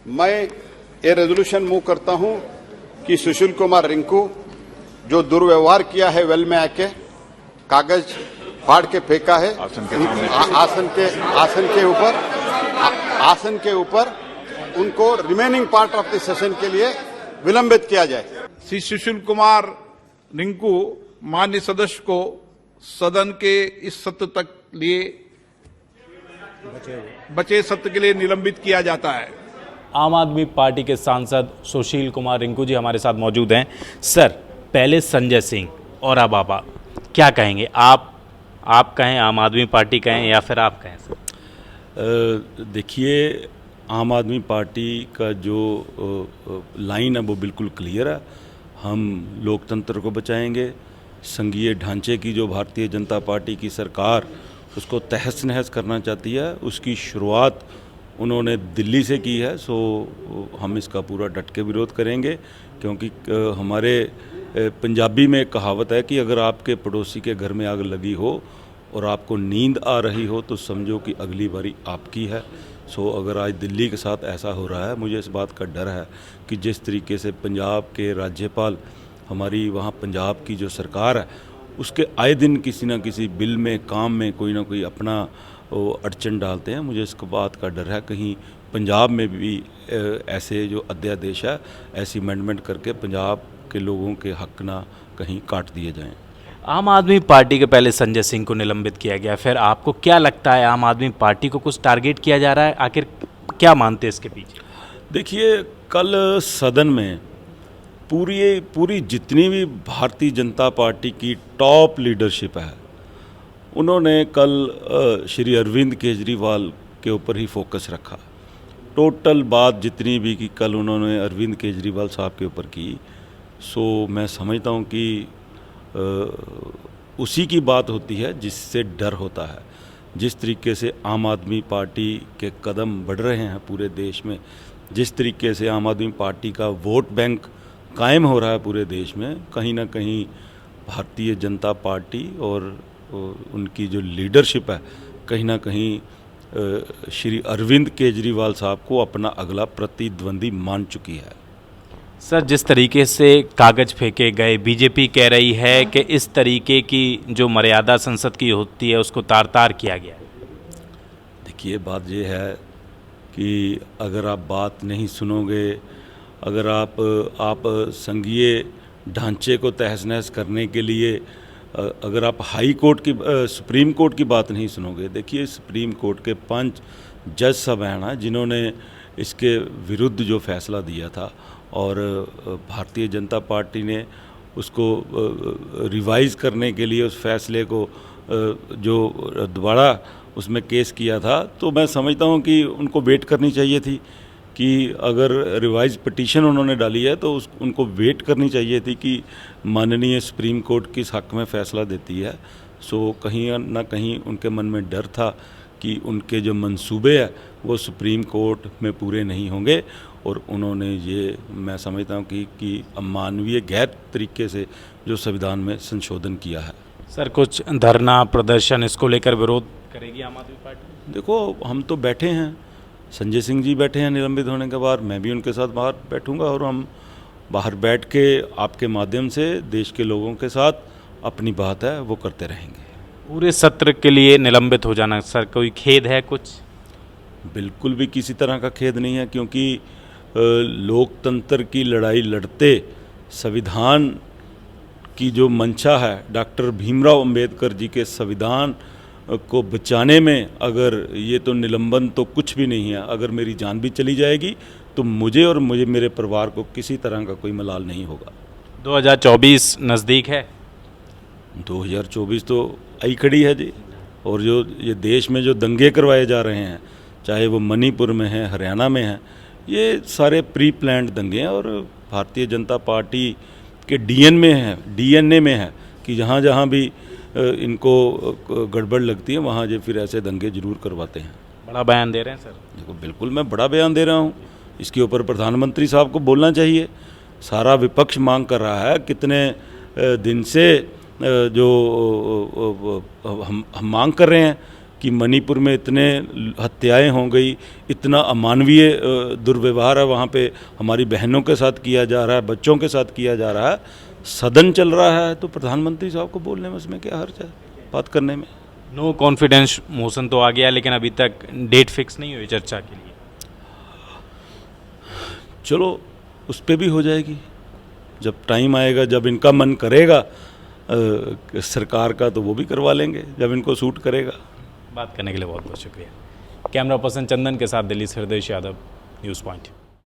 मैं ये resolution move करता हूं कि सुशील कुमार रिंकू जो दुर्व्यवहार किया है वेल में आके कागज फाड़ के फेंका है आसन के ऊपर उनको remaining part of the session के लिए विलंबित किया जाए। श्री सुशील कुमार रिंकू मान्य सदस्य को सदन के इस सत्र तक लिए बचे सत्र के लिए निलंबित किया जाता है। आम आदमी पार्टी के सांसद सुशील कुमार रिंकू जी हमारे साथ मौजूद हैं। सर, पहले संजय सिंह और अब आप क्या कहेंगे? आप कहें, आम आदमी पार्टी कहें या फिर आप कहें? सर देखिए, आम आदमी पार्टी का जो लाइन है वो बिल्कुल क्लियर है। हम लोकतंत्र को बचाएंगे। संघीय ढांचे की जो भारतीय जनता पार्टी की सरकार उसको तहस नहस करना चाहती है, उसकी शुरुआत उन्होंने दिल्ली से की है। सो हम इसका पूरा डट के विरोध करेंगे, क्योंकि हमारे पंजाबी में एक कहावत है कि अगर आपके पड़ोसी के घर में आग लगी हो और आपको नींद आ रही हो तो समझो कि अगली बारी आपकी है। सो अगर आज दिल्ली के साथ ऐसा हो रहा है, मुझे इस बात का डर है कि जिस तरीके से पंजाब के राज्यपाल, हमारी वहाँ पंजाब की जो सरकार है, उसके आए दिन किसी न किसी बिल में, काम में कोई ना कोई अपना अड़चन डालते हैं। मुझे इस बात का डर है कहीं पंजाब में भी ऐसे जो अध्यादेश है, ऐसी अमेंडमेंट करके पंजाब के लोगों के हक ना कहीं काट दिए जाएं। आम आदमी पार्टी के पहले संजय सिंह को निलंबित किया गया, फिर आपको क्या लगता है आम आदमी पार्टी को कुछ टारगेट किया जा रहा है? आखिर क्या मानते हैं इसके पीछे? देखिए, कल सदन में पूरी जितनी भी भारतीय जनता पार्टी की टॉप लीडरशिप है, उन्होंने कल श्री अरविंद केजरीवाल के ऊपर ही फोकस रखा। टोटल बात जितनी भी की कल उन्होंने अरविंद केजरीवाल साहब के ऊपर की, सो मैं समझता हूँ कि उसी की बात होती है जिससे डर होता है। जिस तरीके से आम आदमी पार्टी के कदम बढ़ रहे हैं पूरे देश में, जिस तरीके से आम आदमी पार्टी का वोट बैंक कायम हो रहा है पूरे देश में, कहीं ना कहीं भारतीय जनता पार्टी और उनकी जो लीडरशिप है, कहीं ना कहीं श्री अरविंद केजरीवाल साहब को अपना अगला प्रतिद्वंदी मान चुकी है। सर, जिस तरीके से कागज फेंके गए, बीजेपी कह रही है कि इस तरीके की जो मर्यादा संसद की होती है उसको तार तार किया गया है। देखिए, बात ये है कि अगर आप बात नहीं सुनोगे, अगर आप संघीय ढांचे को तहस नहस करने के लिए अगर आप हाई कोर्ट की, सुप्रीम कोर्ट की बात नहीं सुनोगे। देखिए, सुप्रीम कोर्ट के 5 जज सब हैं ना, जिन्होंने इसके विरुद्ध जो फैसला दिया था, और भारतीय जनता पार्टी ने उसको रिवाइज़ करने के लिए उस फैसले को जो दोबारा उसमें केस किया था, तो मैं समझता हूँ कि उनको वेट करनी चाहिए थी कि अगर रिवाइज पिटीशन उन्होंने डाली है तो उनको वेट करनी चाहिए थी कि माननीय सुप्रीम कोर्ट किस हक में फ़ैसला देती है। सो कहीं ना कहीं उनके मन में डर था कि उनके जो मंसूबे हैं वो सुप्रीम कोर्ट में पूरे नहीं होंगे, और उन्होंने ये, मैं समझता हूँ कि अमानवीय गैर तरीके से जो संविधान में संशोधन किया है। सर, कुछ धरना प्रदर्शन इसको लेकर विरोध करेगी आम आदमी पार्टी? देखो, हम तो बैठे हैं, संजय सिंह जी बैठे हैं निलंबित होने के बाद, मैं भी उनके साथ बाहर बैठूंगा, और हम बाहर बैठ के आपके माध्यम से देश के लोगों के साथ अपनी बात है वो करते रहेंगे। पूरे सत्र के लिए निलंबित हो जाना, सर कोई खेद है कुछ? बिल्कुल भी किसी तरह का खेद नहीं है, क्योंकि लोकतंत्र की लड़ाई लड़ते, संविधान की जो मंशा है, डॉक्टर भीमराव अंबेडकर जी के संविधान को बचाने में, अगर ये तो निलंबन तो कुछ भी नहीं है। अगर मेरी जान भी चली जाएगी तो मुझे और मेरे परिवार को किसी तरह का कोई मलाल नहीं होगा। 2024 नज़दीक है। 2024 तो आई खड़ी है जी, और जो ये देश में जो दंगे करवाए जा रहे हैं, चाहे वो मणिपुर में है, हरियाणा में है, ये सारे प्री प्लान्ड दंगे हैं, और भारतीय जनता पार्टी के डीएनए में है कि जहाँ जहाँ भी इनको गड़बड़ लगती है वहाँ जो फिर ऐसे दंगे जरूर करवाते हैं। बड़ा बयान दे रहे हैं सर। देखो, बिल्कुल मैं बड़ा बयान दे रहा हूँ, इसके ऊपर प्रधानमंत्री साहब को बोलना चाहिए। सारा विपक्ष मांग कर रहा है, कितने दिन से जो हम मांग कर रहे हैं कि मणिपुर में इतने हत्याएं हो गई, इतना अमानवीय दुर्व्यवहार है वहाँ पे, हमारी बहनों के साथ किया जा रहा है, बच्चों के साथ किया जा रहा है, सदन चल रहा है, तो प्रधानमंत्री साहब को बोलने में उसमें क्या हर्ज है, बात करने में। नो कॉन्फिडेंस मोशन तो आ गया, लेकिन अभी तक डेट फिक्स नहीं हुई चर्चा के लिए। चलो उस पर भी हो जाएगी, जब टाइम आएगा, जब इनका मन करेगा सरकार का, तो वो भी करवा लेंगे जब इनको सूट करेगा। बात करने के लिए बहुत बहुत शुक्रिया। कैमरा पर्सन चंदन के साथ दिल्ली से हृदय यादव, न्यूज़ पॉइंट।